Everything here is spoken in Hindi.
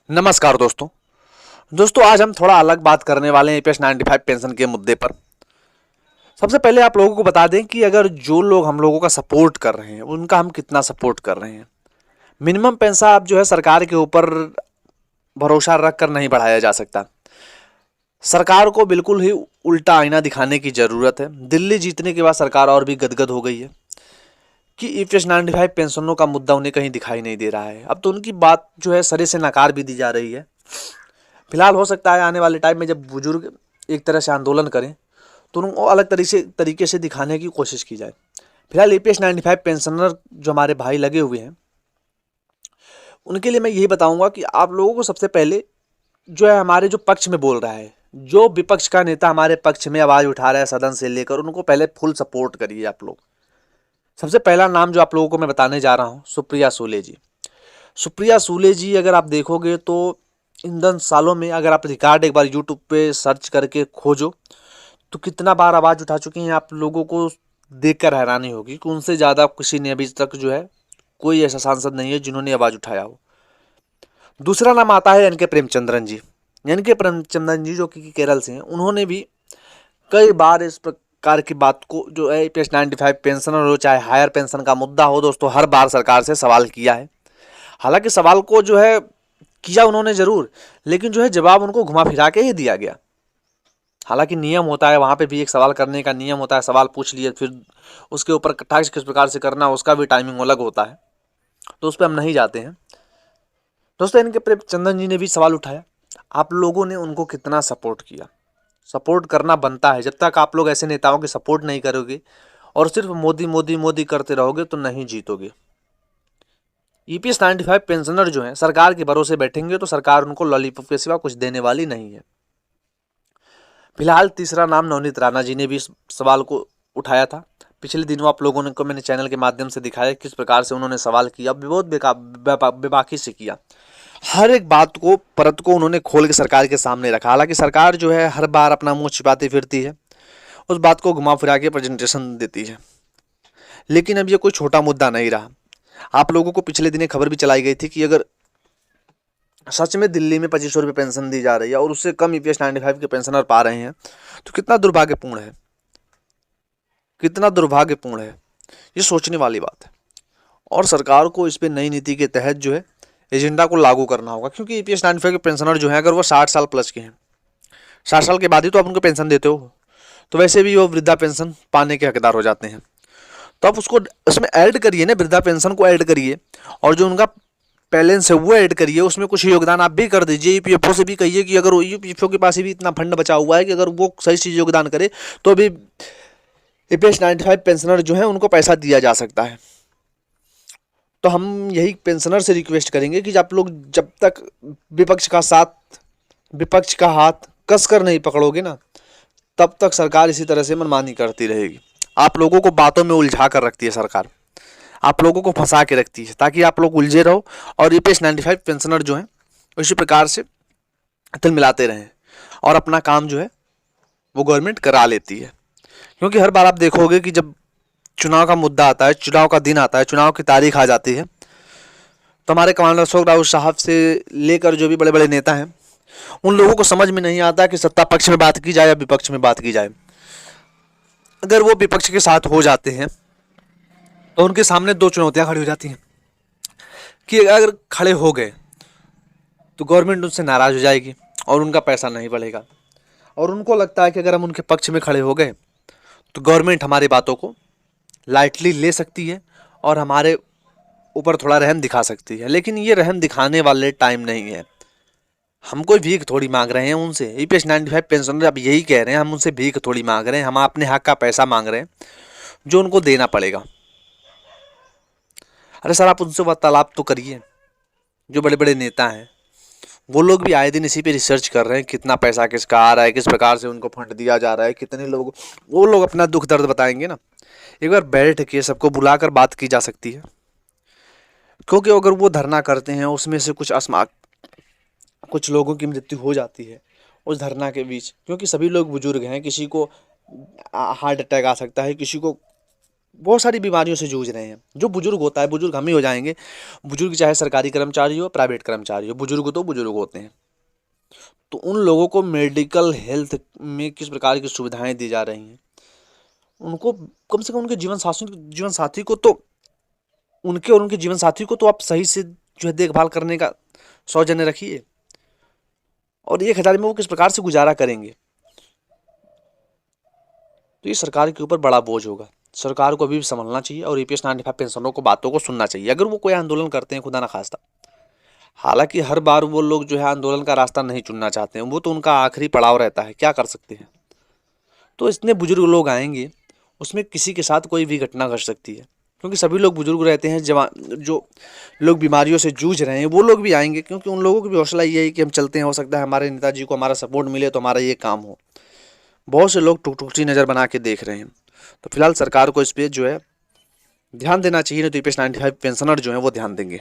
नमस्कार दोस्तों। आज हम थोड़ा अलग बात करने वाले हैं ईपीएस 95 पेंशन के मुद्दे पर। सबसे पहले आप लोगों को बता दें कि अगर जो लोग हम लोगों का सपोर्ट कर रहे हैं उनका हम कितना सपोर्ट कर रहे हैं। मिनिमम पैसा आप जो है सरकार के ऊपर भरोसा रख कर नहीं बढ़ाया जा सकता। सरकार को बिल्कुल ही उल्टा आईना दिखाने की जरूरत है। दिल्ली जीतने के बाद सरकार और भी गदगद हो गई है कि ईपीएस 95 पेंशनों का मुद्दा उन्हें कहीं दिखाई नहीं दे रहा है। अब तो उनकी बात जो है सरे से नकार भी दी जा रही है। फिलहाल हो सकता है आने वाले टाइम में जब बुजुर्ग एक तरह से आंदोलन करें तो उनको अलग तरीके से दिखाने की कोशिश की जाए। फिलहाल ईपीएस 95 पेंशनर जो हमारे भाई लगे हुए हैं उनके लिए मैं यही बताऊंगा कि आप लोगों को सबसे पहले जो है हमारे जो पक्ष में बोल रहा है, जो विपक्ष का नेता हमारे पक्ष में आवाज उठा रहा है सदन से लेकर, उनको पहले फुल सपोर्ट करिए आप लोग। सबसे पहला नाम जो आप लोगों को मैं बताने जा रहा हूँ, सुप्रिया सूले जी। सुप्रिया सूले जी अगर आप देखोगे तो इन 10 सालों में अगर आप रिकॉर्ड एक बार यूट्यूब पे सर्च करके खोजो तो कितना बार आवाज़ उठा चुकी हैं, आप लोगों को देखकर हैरानी होगी कि उनसे ज़्यादा किसी ने अभी तक जो है कोई ऐसा सांसद नहीं है जिन्होंने आवाज़ उठाया हो। दूसरा नाम आता है एन के प्रेमचंद्रन जी। एन के प्रेमचंद्रन जी जो कि केरल से हैं, उन्होंने भी कई बार इस प्रकार की बात को जो है ईपीएस 95 पेंशन हो चाहे हायर पेंशन का मुद्दा हो दोस्तों, हर बार सरकार से सवाल किया है। हालांकि सवाल को जो है किया उन्होंने जरूर, लेकिन जो है जवाब उनको घुमा फिरा के ही दिया गया। हालांकि नियम होता है, वहां पे भी एक सवाल करने का नियम होता है, सवाल पूछ लिए फिर उसके ऊपर टैक्स किस प्रकार से करना उसका भी टाइमिंग अलग होता है, तो उस पर हम नहीं जाते हैं। दोस्तों इनके प्रेमचंद्रन जी ने भी सवाल उठाया, आप लोगों ने उनको कितना सपोर्ट किया। सपोर्ट करना बनता है। जब तक आप लोग ऐसे नेताओं की सपोर्ट नहीं करोगे और सिर्फ मोदी मोदी मोदी करते रहोगे तो नहीं जीतोगे। ईपीएस 95 पेंशनर जो है सरकार के भरोसे बैठेंगे तो सरकार उनको लॉलीपॉप के सिवा कुछ देने वाली नहीं है। फिलहाल तीसरा नाम नवनीत राणा जी ने भी इस सवाल को उठाया था। पिछले दिनों आप लोगों ने को मैंने चैनल के माध्यम से दिखाया किस प्रकार से उन्होंने सवाल किया, बहुत बेबाकी से किया। हर एक बात को परत को उन्होंने खोल के सरकार के सामने रखा। हालांकि सरकार जो है हर बार अपना मुंह छिपाती फिरती है, उस बात को घुमा फिरा के प्रेजेंटेशन देती है। लेकिन अब ये कोई छोटा मुद्दा नहीं रहा। आप लोगों को पिछले दिनों खबर भी चलाई गई थी कि अगर सच में दिल्ली में 2500 रुपये पेंशन दी जा रही है और उससे कम ईपीएस 95 के पेंशनर पा रहे हैं तो कितना दुर्भाग्यपूर्ण है, कितना दुर्भाग्यपूर्ण है। ये सोचने वाली बात है और सरकार को इस पे नई नीति के तहत जो है एजेंडा को लागू करना होगा। क्योंकि ईपीएस 95 के पेंशनर जो है अगर वो 60 साल प्लस के हैं, 60 साल के बाद ही तो आप उनको पेंशन देते हो, तो वैसे भी वो वृद्धा पेंशन पाने के हकदार हो जाते हैं। तो आप उसको उसमें ऐड करिए ना, वृद्धा पेंशन को ऐड करिए और जो उनका बैलेंस है वो ऐड करिए, उसमें कुछ योगदान आप भी कर दीजिए। ईपीएफओ से भी कहिए कि अगर ईपीएफओ के पास भी इतना फंड बचा हुआ है कि अगर वो सही चीज योगदान करे तो अभी ईपीएस 95 पेंशनर जो है उनको पैसा दिया जा सकता है। तो हम यही पेंशनर से रिक्वेस्ट करेंगे कि आप लोग जब तक विपक्ष का साथ, विपक्ष का हाथ कसकर नहीं पकड़ोगे ना, तब तक सरकार इसी तरह से मनमानी करती रहेगी। आप लोगों को बातों में उलझा कर रखती है सरकार, आप लोगों को फंसा के रखती है ताकि आप लोग उलझे रहो और ईपीएस 95 पेंशनर जो है उसी प्रकार से तिल मिलाते रहें और अपना काम जो है वो गवर्नमेंट करा लेती है। क्योंकि हर बार आप देखोगे कि जब चुनाव का मुद्दा आता है, चुनाव का दिन आता है, चुनाव की तारीख आ जाती है, तो हमारे कमांडर अशोक राउत साहब से लेकर जो भी बड़े बड़े नेता हैं उन लोगों को समझ में नहीं आता कि सत्ता पक्ष में बात की जाए या विपक्ष में बात की जाए। अगर वो विपक्ष के साथ हो जाते हैं तो उनके सामने दो चुनौतियां खड़ी हो जाती हैं कि अगर खड़े हो गए तो गवर्नमेंट उनसे नाराज हो जाएगी और उनका पैसा नहीं बढ़ेगा, और उनको लगता है कि अगर हम उनके पक्ष में खड़े हो गए तो गवर्नमेंट हमारी बातों को लाइटली ले सकती है और हमारे ऊपर थोड़ा रहम दिखा सकती है। लेकिन ये रहम दिखाने वाले टाइम नहीं है। हम कोई भीख थोड़ी मांग रहे हैं उनसे। ईपीएस 95 पेंशनर अब यही कह रहे हैं, हम उनसे भीख थोड़ी मांग रहे हैं, हम अपने हक का पैसा मांग रहे हैं जो उनको देना पड़ेगा। अरे सर आप उनसे वार्तालाप तो करिए। जो बड़े बड़े नेता हैं वो लोग भी आए दिन इसी पे रिसर्च कर रहे हैं, कितना पैसा किसका आ रहा है, किस प्रकार से उनको फंड दिया जा रहा है, कितने लोग, वो लोग अपना दुख दर्द बताएंगे ना। एक बार बैठ के सबको बुलाकर बात की जा सकती है। क्योंकि अगर वो धरना करते हैं उसमें से कुछ लोगों की मृत्यु हो जाती है उस धरना के बीच, क्योंकि सभी लोग बुजुर्ग हैं, किसी को हार्ट अटैक आ सकता है, किसी को बहुत सारी बीमारियों से जूझ रहे हैं। जो बुजुर्ग होता है, बुजुर्ग हम ही हो जाएंगे, बुजुर्ग चाहे सरकारी कर्मचारी हो, प्राइवेट कर्मचारी हो, बुजुर्ग तो बुजुर्ग होते हैं। तो उन लोगों को मेडिकल हेल्थ में किस प्रकार की सुविधाएं दी जा रही हैं, उनको कम से कम उनके जीवन साथी को तो उनके और उनके जीवन साथी को तो आप सही से जो है देखभाल करने का सौजन्य रखिए। और 1,000 में वो किस प्रकार से गुजारा करेंगे, तो ये सरकार के ऊपर बड़ा बोझ होगा। सरकार को अभी भी संभलना चाहिए और ईपीएस 95 पेंशनरों को बातों को सुनना चाहिए। अगर वो कोई आंदोलन करते हैं, खुदा ना खास्ता, हालांकि हर बार वो लोग जो है आंदोलन का रास्ता नहीं चुनना चाहते हैं, वो तो उनका आखिरी पड़ाव रहता है, क्या कर सकते हैं। तो इतने बुजुर्ग लोग आएंगे, उसमें किसी के साथ कोई भी घटना घट सकती है, क्योंकि सभी लोग बुजुर्ग रहते हैं। जवान जो लोग बीमारियों से जूझ रहे हैं वो लोग भी आएंगे, क्योंकि उन लोगों की भी हौसला ये है कि हम चलते हैं, हो सकता है हमारे नेताजी को हमारा सपोर्ट मिले तो हमारा ये काम हो। बहुत से लोग टुकटुकी नज़र बना के देख रहे हैं। तो फिलहाल सरकार को इस पे जो है ध्यान देना चाहिए, नहीं तो ईपीएस 95 पेंशनर जो है वो ध्यान देंगे।